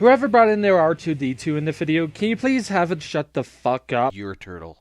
Whoever brought in their R2-D2 in the video, can you please have it shut the fuck up? You're a turtle.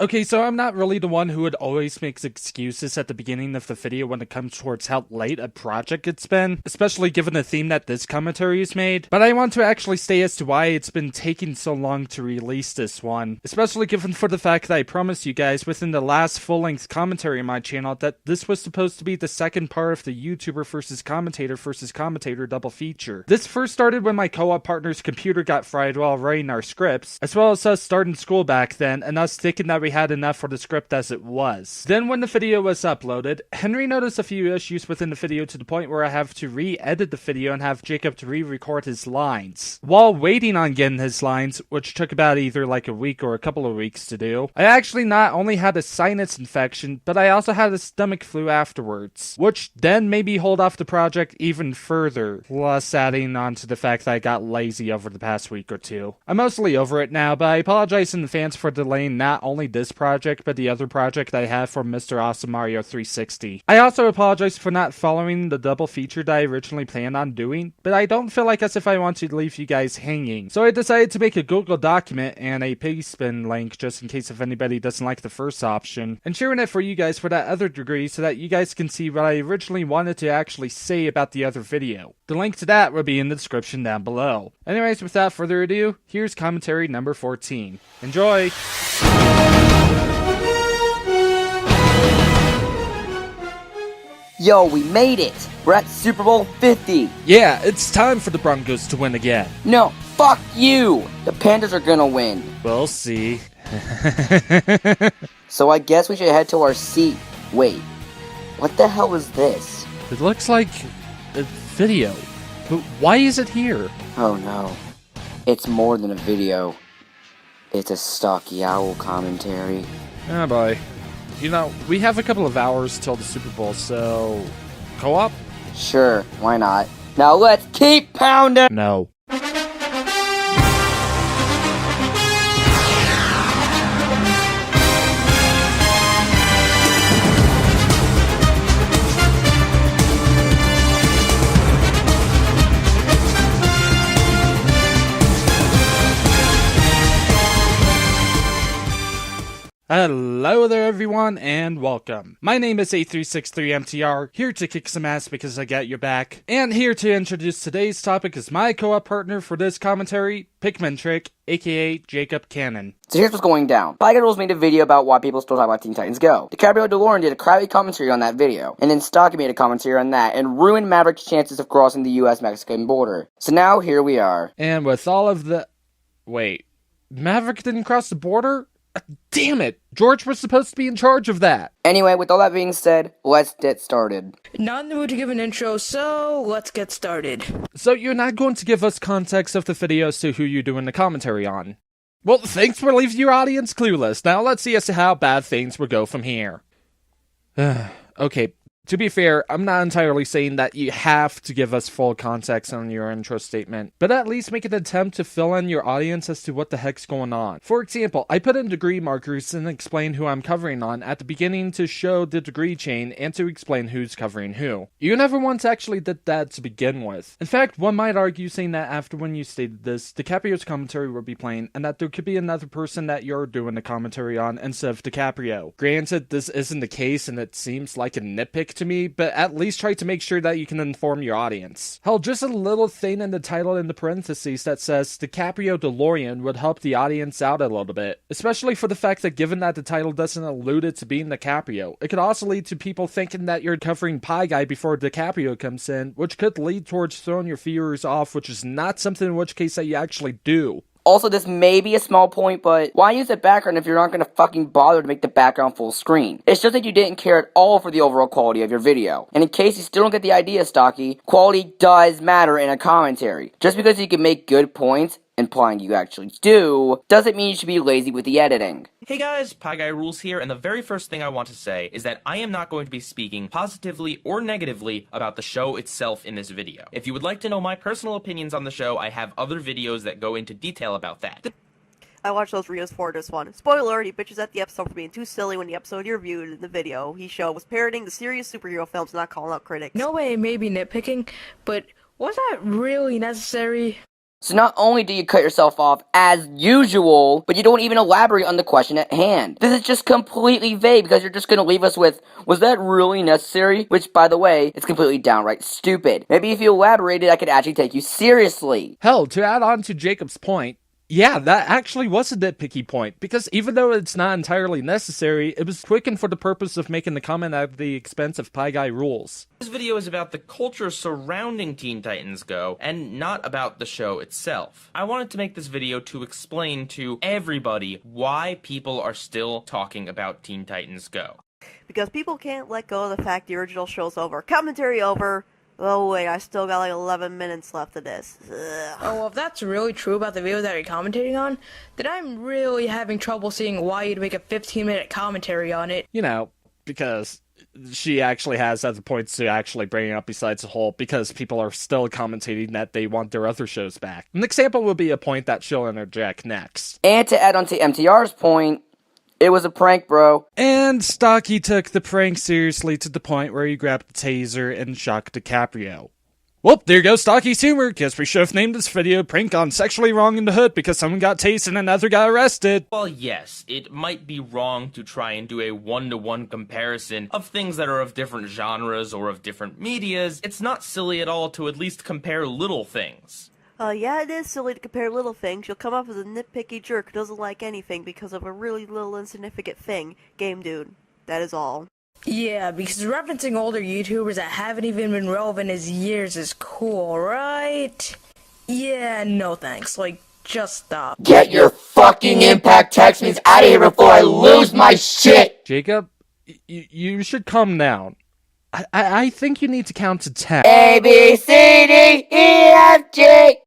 Okay, so I'm not really the one who would always make excuses at the beginning of the video when it comes towards how late a project it's been, especially given the theme that this commentary is made, but I want to actually say as to why it's been taking so long to release this one, especially given for the fact that I promised you guys within the last full-length commentary on my channel that this was supposed to be the second part of the YouTuber versus commentator double feature. This first started when my co-op partner's computer got fried while writing our scripts, as well as us starting school back then and us thinking that we had enough for the script as it was. Then when the video was uploaded, Henry noticed a few issues within the video to the point where I have to re-edit the video and have Jacob to re-record his lines. While waiting on getting his lines, which took about either like a week or a couple of weeks to do, I actually not only had a sinus infection, but I also had a stomach flu afterwards, which then made me hold off the project even further, plus adding on to the fact that I got lazy over the past week or two. I'm mostly over it now, but I apologize in advance for delaying not only this project, but the other project that I have for Mr. Awesome Mario 360. I also apologize for not following the double feature that I originally planned on doing, but I don't feel like as if I want to leave you guys hanging. So I decided to make a Google document and a pastebin link just in case if anybody doesn't like the first option, and sharing it for you guys for that other degree so that you guys can see what I originally wanted to actually say about the other video. The link to that will be in the description down below. Anyways, without further ado, here's commentary number 14. Enjoy! Yo, we made it! We're at Super Bowl 50! Yeah, it's time for the Broncos to win again. No, fuck you! The Panthers are gonna win. We'll see. So I guess we should head to our seat. Wait, what the hell is this? It looks like a video, but why is it here? Oh no, it's more than a video. It's a Stocky Owl commentary. Oh boy. You know, we have a couple of hours till the Super Bowl, so... Co-op? Sure, why not? Now let's keep pounding! No. Hello there everyone, and welcome. My name is 8363MTR, here to kick some ass because I got your back. And here to introduce today's topic is my co-op partner for this commentary, Pikmintric, aka Jacob Cannon. So here's what's going down. Pika Rules made a video about why people still talk about Teen Titans Go. DiCaprio DeLorean did a crappy commentary on that video, and then Stocky made a commentary on that, and ruined Maverick's chances of crossing the US-Mexican border. So now, here we are. And with all of the... Wait, Maverick didn't cross the border? Damn it! George was supposed to be in charge of that! Anyway, with all that being said, let's get started. Not in the mood to give an intro, so let's get started. So you're not going to give us context of the video as to who you're doing the commentary on? Well, thanks for leaving your audience clueless. Now let's see as to how bad things will go from here. Okay. To be fair, I'm not entirely saying that you have to give us full context on your intro statement, but at least make an attempt to fill in your audience as to what the heck's going on. For example, I put in degree markers and explain who I'm covering on at the beginning to show the degree chain and to explain who's covering who. You never once actually did that to begin with. In fact, one might argue saying that after when you stated this, DiCaprio's commentary would be playing and that there could be another person that you're doing the commentary on instead of DiCaprio. Granted, this isn't the case and it seems like a nitpick to me, but at least try to make sure that you can inform your audience. Hell, just a little thing in the title in the parentheses that says DiCaprio DeLorean would help the audience out a little bit, especially for the fact that given that the title doesn't allude it to being DiCaprio, it could also lead to people thinking that you're covering Pie Guy before DiCaprio comes in, which could lead towards throwing your viewers off, which is not something in which case that you actually do. Also, this may be a small point, but why use a background if you're not going to fucking bother to make the background full screen? It's just that you didn't care at all for the overall quality of your video. And in case you still don't get the idea, Stocky, quality does matter in a commentary. Just because you can make good points, implying you actually do, doesn't mean you should be lazy with the editing. Hey guys, Pie Guy Rules here, and the very first thing I want to say is that I am not going to be speaking positively or negatively about the show itself in this video. If you would like to know my personal opinions on the show, I have other videos that go into detail about that. I watched those reviews for this one. Spoiler alert, he bitches at the episode for being too silly when the episode he reviewed in the video he showed was parroting the serious superhero films, not calling out critics. No way, maybe nitpicking, but was that really necessary? So not only do you cut yourself off as usual, but you don't even elaborate on the question at hand. This is just completely vague because you're just going to leave us with, was that really necessary? Which, by the way, is completely downright stupid. Maybe if you elaborated, I could actually take you seriously. Hell, to add on to Jacob's point, yeah, that actually was a nitpicky point, because even though it's not entirely necessary, it was quickened for the purpose of making the comment at the expense of Pie Guy rules. This video is about the culture surrounding Teen Titans Go, and not about the show itself. I wanted to make this video to explain to everybody why people are still talking about Teen Titans Go. Because people can't let go of the fact the original show's over. Commentary over. Oh wait, I still got like 11 minutes left of this. Ugh. Oh, well, if that's really true about the video that you're commentating on, then I'm really having trouble seeing why you'd make a 15-minute commentary on it. You know, because she actually has other points to actually bring up besides the whole, because people are still commentating that they want their other shows back. An example would be a point that she'll interject next. And to add on to MTR's point, it was a prank, bro. And Stocky took the prank seriously to the point where he grabbed the taser and shocked DiCaprio. Well, there goes Stocky's humor. Guess we should have named this video Prank on Sexually Wrong in the Hood because someone got tased and another got arrested. Well, yes, it might be wrong to try and do a one-to-one comparison of things that are of different genres or of different medias. It's not silly at all to at least compare little things. Yeah, it is silly to compare little things. You'll come off as a nitpicky jerk who doesn't like anything because of a really little insignificant thing. Game dude. That is all. Yeah, because referencing older YouTubers that haven't even been relevant as years is cool, right? Yeah, no thanks. Like, just stop. Get your fucking impact text means out of here before I lose my shit! Jacob, you should calm down. I think you need to count to 10. A, B, C, D, E, F, G.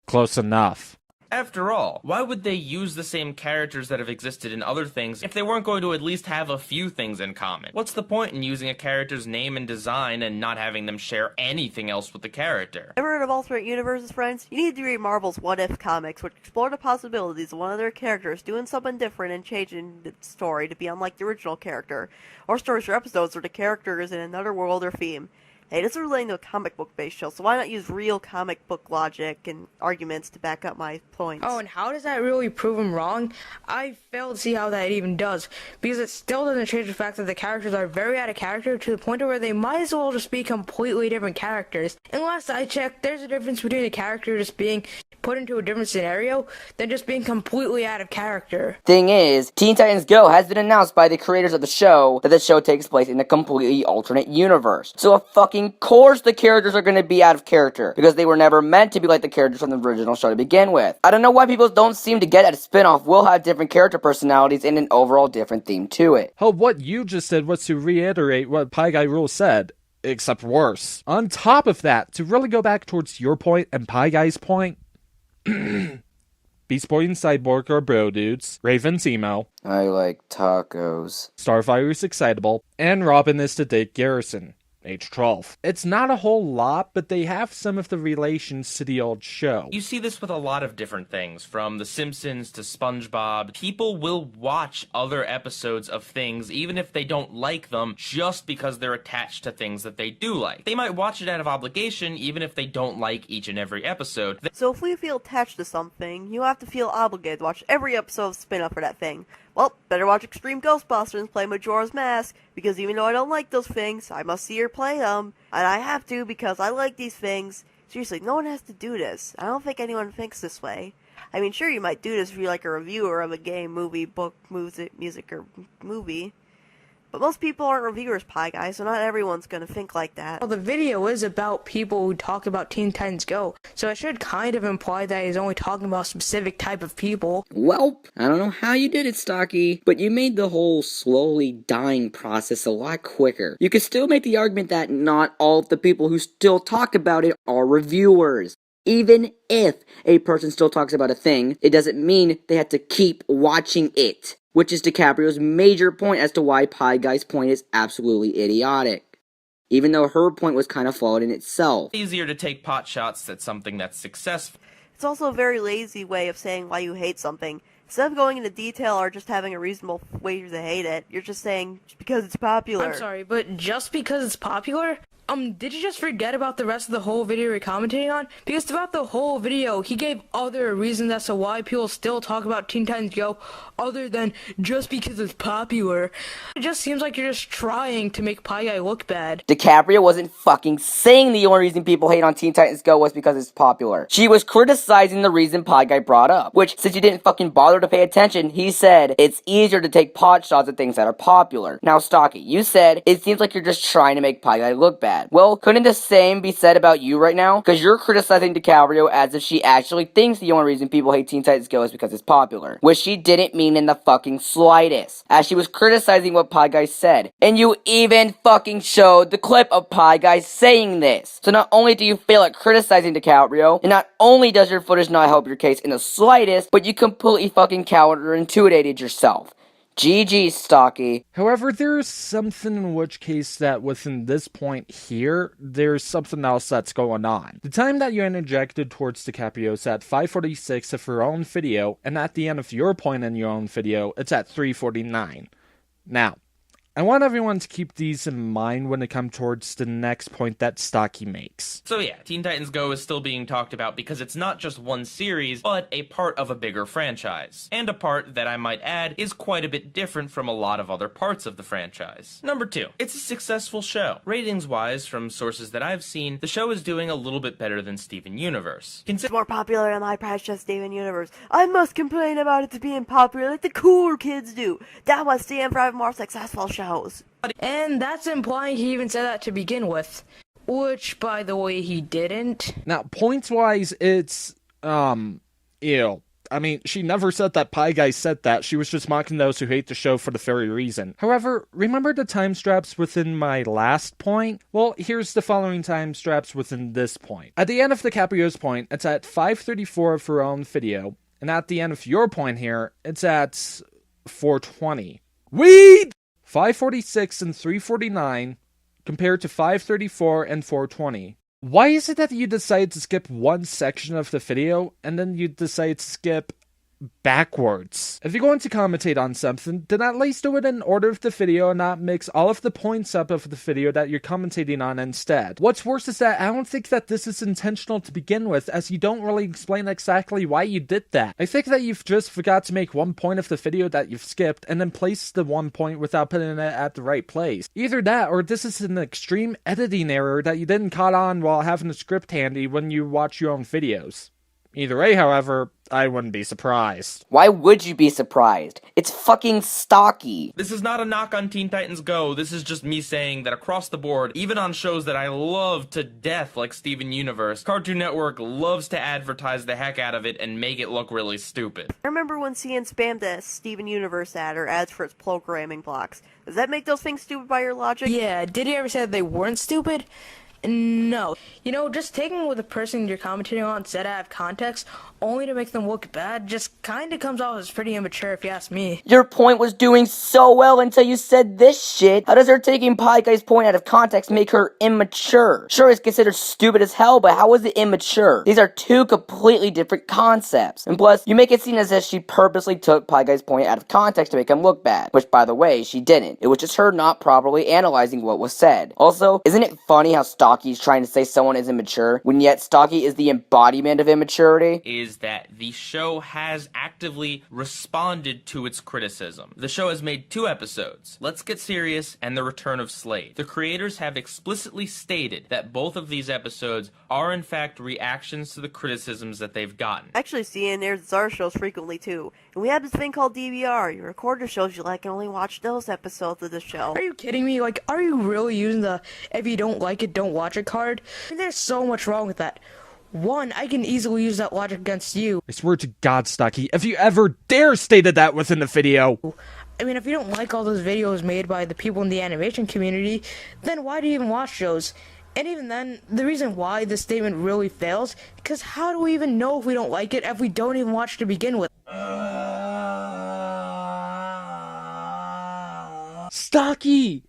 Close enough. After all, why would they use the same characters that have existed in other things if they weren't going to at least have a few things in common? What's the point in using a character's name and design and not having them share anything else with the character? Ever heard of alternate universes, friends? You need to read Marvel's What If comics, which explore the possibilities of one of their characters doing something different and changing the story to be unlike the original character, or stories or episodes where the character is in another world or theme. Hey, this is relating to a comic book based show, so why not use real comic book logic and arguments to back up my points? Oh, and how does that really prove him wrong? I fail to see how that even does, because it still doesn't change the fact that the characters are very out of character to the point where they might as well just be completely different characters. And last I checked, there's a difference between a character just being put into a different scenario than just being completely out of character. Thing is, Teen Titans Go has been announced by the creators of the show that the show takes place in a completely alternate universe. So of fucking course the characters are going to be out of character, because they were never meant to be like the characters from the original show to begin with. I don't know why people don't seem to get that a spin-off will have different character personalities and an overall different theme to it. Oh, what you just did was to reiterate what Pie Guy Rule said, except worse. On top of that, to really go back towards your point and Pie Guy's point, Beast Boy and Cyborg are bro dudes, Raven's emo, I like tacos, Starfire's excitable, and Robin is the Dick Garrison, age 12. It's not a whole lot, but they have some of the relations to the old show. You see this with a lot of different things, from The Simpsons to SpongeBob. People will watch other episodes of things even if they don't like them just because they're attached to things that they do like. They might watch it out of obligation even if they don't like each and every episode. So if we feel attached to something, you have to feel obligated to watch every episode of spin-off for that thing. Well, better watch Extreme Ghostbusters play Majora's Mask, because even though I don't like those things, I must see her play them. And I have to, because I like these things. Seriously, no one has to do this. I don't think anyone thinks this way. I mean, sure, you might do this if you're like a reviewer of a game, movie, book, music, or movie. But most people aren't reviewers, Pie Guys, so not everyone's gonna think like that. Well, the video is about people who talk about Teen Titans Go, so it should kind of imply that he's only talking about a specific type of people. Well, I don't know how you did it, Stocky, but you made the whole slowly dying process a lot quicker. You could still make the argument that not all of the people who still talk about it are reviewers. Even if a person still talks about a thing, it doesn't mean they have to keep watching it. Which is DiCaprio's major point as to why Pie Guy's point is absolutely idiotic. Even though her point was kind of flawed in itself. It's easier to take pot shots at something that's successful. It's also a very lazy way of saying why you hate something. Instead of going into detail or just having a reasonable way to hate it, you're just saying just because it's popular. I'm sorry, but just because it's popular? Did you just forget about the rest of the whole video you're commentating on? Because throughout the whole video, he gave other reasons as to why people still talk about Teen Titans Go, other than just because it's popular. It just seems like you're just trying to make Pie Guy look bad. DiCaprio wasn't fucking saying the only reason people hate on Teen Titans Go was because it's popular. She was criticizing the reason Pie Guy brought up, which, since you didn't fucking bother to pay attention, he said it's easier to take pot shots at things that are popular. Now, Stocky, you said it seems like you're just trying to make Pie Guy look bad. Well, couldn't the same be said about you right now? Because you're criticizing DiCaprio as if she actually thinks the only reason people hate Teen Titans Go is because it's popular, which she didn't mean in the fucking slightest, as she was criticizing what Pie Guy said. And you even fucking showed the clip of Pie Guy saying this. So not only do you fail at criticizing DiCaprio, and not only does your footage not help your case in the slightest, but you completely fucking counterintuited yourself. GG, Stocky. However, there's something in which case that within this point here, there's something else that's going on. The time that you interjected towards DiCaprio is at 5:46 of her own video, and at the end of your point in your own video, it's at 3:49. Now, I want everyone to keep these in mind when it comes towards the next point that Stocky makes. So yeah, Teen Titans Go is still being talked about because it's not just one series, but a part of a bigger franchise. And a part that I might add is quite a bit different from a lot of other parts of the franchise. Number 2, it's a successful show. Ratings-wise, from sources that I've seen, the show is doing a little bit better than Steven Universe. It's more popular than my precious Steven Universe. I must complain about it being popular like the cooler kids do. That must stand for having more successful shows. And that's implying he even said that to begin with. Which, by the way, he didn't. Now, points-wise, it's, ew. I mean, she never said that Pie Guy said that. She was just mocking those who hate the show for the very reason. However, remember the time straps within my last point? Well, here's the following time straps within this point. At the end of DiCaprio's point, it's at 5:34 of her own video. And at the end of your point here, it's at 4:20. Weed! 5:46 and 3:49 compared to 5:34 and 4:20. Why is it that you decide to skip one section of the video and then you decide to skip backwards? If you're going to commentate on something, then at least do it in order of the video and not mix all of the points up of the video that you're commentating on instead. What's worse is that I don't think that this is intentional to begin with, as you don't really explain exactly why you did that. I think that you've just forgot to make one point of the video that you've skipped and then placed the one point without putting it at the right place. Either that, or this is an extreme editing error that you didn't caught on while having the script handy when you watch your own videos. Either way, however, I wouldn't be surprised. Why would you be surprised? It's fucking Stocky. This is not a knock on Teen Titans Go, this is just me saying that across the board, even on shows that I love to death like Steven Universe, Cartoon Network loves to advertise the heck out of it and make it look really stupid. I remember when CN spammed a Steven Universe ad or ads for its programming blocks. Does that make those things stupid by your logic? Yeah, did he ever say that they weren't stupid? No. You know, just taking what the person you're commentating on said out of context, only to make them look bad, just kinda comes off as pretty immature if you ask me. Your point was doing so well until you said this shit. How does her taking Pie Guy's point out of context make her immature? Sure, it's considered stupid as hell, but how is it immature? These are two completely different concepts. And plus, you make it seem as if she purposely took Pie Guy's point out of context to make him look bad. Which, by the way, she didn't. It was just her not properly analyzing what was said. Also, isn't it funny how Stocky's trying to say someone is immature, when yet Stocky is the embodiment of immaturity? Is that the show has actively responded to its criticism. The show has made 2 episodes, Let's Get Serious and The Return of Slade. The creators have explicitly stated that both of these episodes are in fact reactions to the criticisms that they've gotten. Actually, CN airs our shows frequently too. And we have this thing called DVR. You record the shows you like and only watch those episodes of the show. Are you kidding me? Like, are you really using the if you don't like it, don't watch it card? I mean, there's so much wrong with that. One, I can easily use that logic against you. I swear to God, Stocky, if you ever dare stated that within the video. I mean, if you don't like all those videos made by the people in the animation community, then why do you even watch those? And even then, the reason why this statement really fails, because how do we even know if we don't like it if we don't even watch to begin with? Stocky!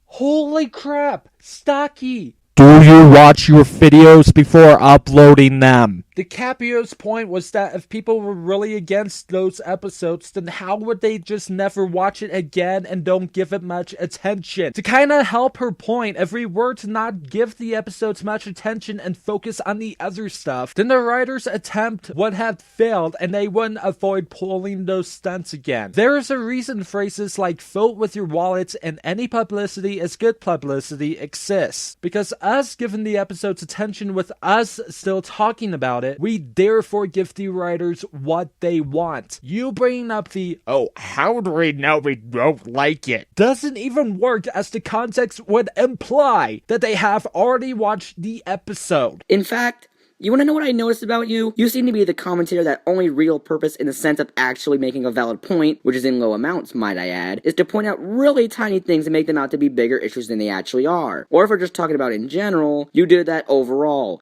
Holy crap! Stocky! Do you watch your videos before uploading them? The Capio's point was that if people were really against those episodes, then how would they just never watch it again and don't give it much attention? To kind of help her point, if we were to not give the episodes much attention and focus on the other stuff, then the writer's attempt would have failed and they wouldn't avoid pulling those stunts again. There is a reason phrases like vote with your wallets and any publicity is good publicity exists. Because us giving the episodes attention with us still talking about it, we therefore give the writers what they want. You bringing up the, oh, how do we know we don't like it, doesn't even work, as the context would imply that they have already watched the episode. In fact, you want to know what I noticed about you? You seem to be the commentator that only real purpose in the sense of actually making a valid point, which is in low amounts, might I add, is to point out really tiny things and make them out to be bigger issues than they actually are. Or if we're just talking about in general, you did that overall.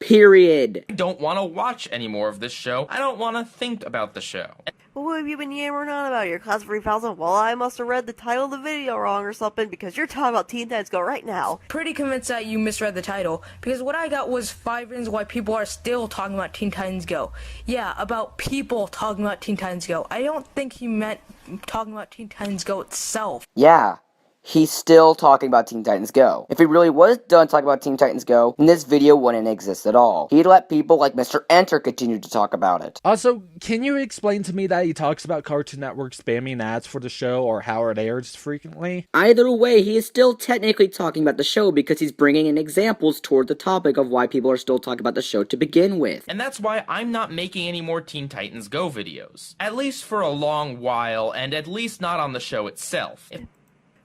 Period. I don't want to watch any more of this show. I don't want to think about the show. What have you been yammering on about your class of 3000? Well, I must have read the title of the video wrong or something, because you're talking about Teen Titans Go right now. Pretty convinced that you misread the title, because what I got was 5 reasons why people are still talking about Teen Titans Go. Yeah, about people talking about Teen Titans Go. I don't think he meant talking about Teen Titans Go itself. Yeah. He's still talking about Teen Titans Go. If he really was done talking about Teen Titans Go, then this video wouldn't exist at all. He'd let people like Mr. Enter continue to talk about it. Also, can you explain to me that he talks about Cartoon Network spamming ads for the show or how it airs frequently? Either way, he is still technically talking about the show because he's bringing in examples toward the topic of why people are still talking about the show to begin with. And that's why I'm not making any more Teen Titans Go videos. At least for a long while, and at least not on the show itself.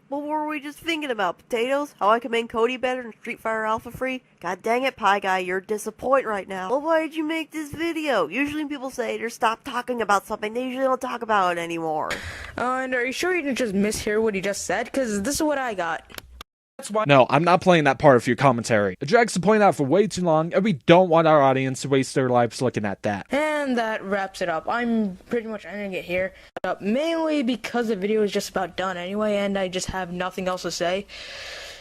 Well, what were we just thinking about? Potatoes? How I can make Cody better in Street Fighter Alpha Free? God dang it, Pie Guy, you're disappointing right now. Well, why did you make this video? Usually when people say to stop talking about something, they usually don't talk about it anymore. And are you sure you didn't just mishear what he just said? Because this is what I got. That's why. No, I'm not playing that part of your commentary. It drags the point out for way too long, and we don't want our audience to waste their lives looking at that. And that wraps it up. I'm pretty much ending it here. Mainly because the video is just about done anyway, and I just have nothing else to say.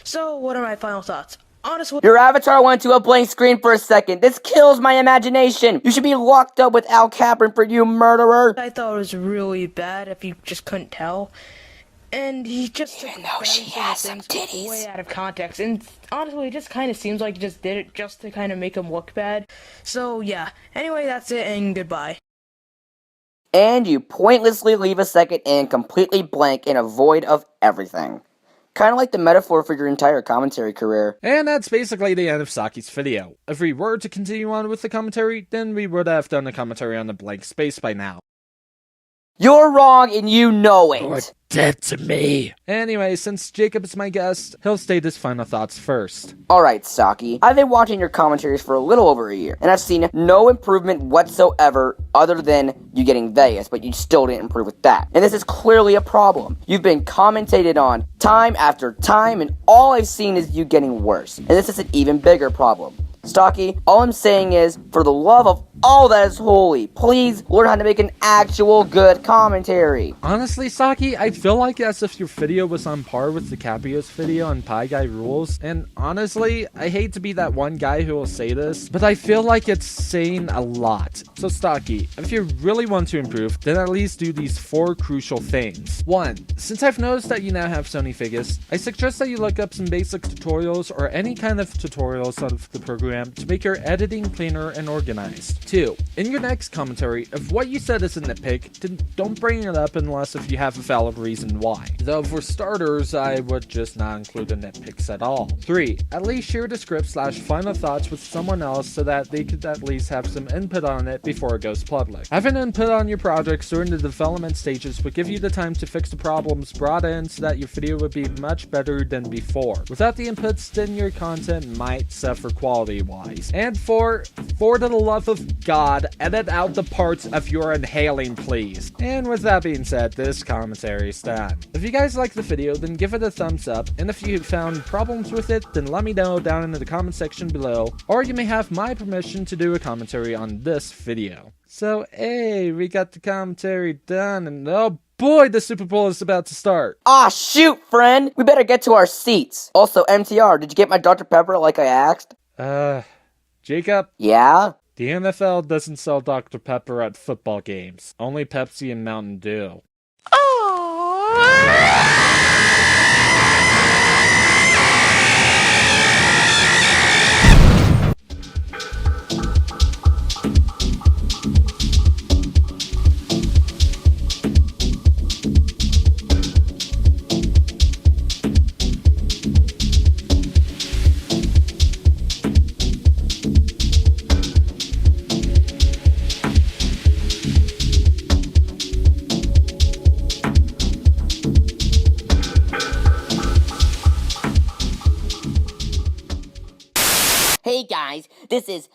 So, what are my final thoughts? Honestly, Your avatar went to a blank screen for a second. This kills my imagination. You should be locked up with Al Capron, you murderer. I thought it was really bad if you just couldn't tell. And he just took things way out of context. And honestly, it just kind of seems like he just did it just to kind of make him look bad. So yeah. Anyway, that's it, and goodbye. And you pointlessly leave a second and completely blank in a void of everything. Kind of like the metaphor for your entire commentary career. And that's basically the end of Stocky's video. If we were to continue on with the commentary, then we would have done a commentary on the blank space by now. You're wrong and you know it. You're dead to me. Anyway, since Jacob is my guest, he'll state his final thoughts first. Alright, Stocky. I've been watching your commentaries for a little over a year, and I've seen no improvement whatsoever other than you getting Vegas, but you still didn't improve with that. And this is clearly a problem. You've been commentated on time after time, and all I've seen is you getting worse. And this is an even bigger problem. Stocky, all I'm saying is, for the love of all that is holy, please learn how to make an actual good commentary. Honestly, Stocky, I feel like as if your video was on par with the Capio's video on Pie Guy Rules, and honestly, I hate to be that one guy who will say this, but I feel like it's saying a lot. So Stocky, if you really want to improve, then at least do these 4 crucial things. 1. Since I've noticed that you now have Sony Figures, I suggest that you look up some basic tutorials or any kind of tutorials out of the program to make your editing cleaner and organized. 2. In your next commentary, if what you said is a nitpick, then don't bring it up unless if you have a valid reason why. Though for starters, I would just not include the nitpicks at all. 3. At least share the script/final thoughts with someone else so that they could at least have some input on it before it goes public. Having input on your projects during the development stages would give you the time to fix the problems brought in so that your video would be much better than before. Without the inputs, then your content might suffer quality-wise. And 4, for the love of God, edit out the parts of your inhaling, please. And with that being said, this commentary is done. If you guys like the video, then give it a thumbs up, and if you found problems with it, then let me know down in the comment section below, or you may have my permission to do a commentary on this video. So, hey, we got the commentary done, and oh boy, the Super Bowl is about to start. Ah, shoot, friend! We better get to our seats. Also, MTR, did you get my Dr. Pepper like I asked? Jacob? Yeah? The NFL doesn't sell Dr. Pepper at football games. Only Pepsi and Mountain Dew. Hey guys, this is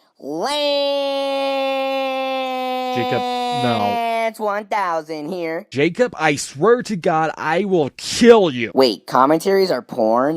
Jacob, no. Lance 1000 here. Jacob, I swear to God, I will kill you. Wait, commentaries are porn?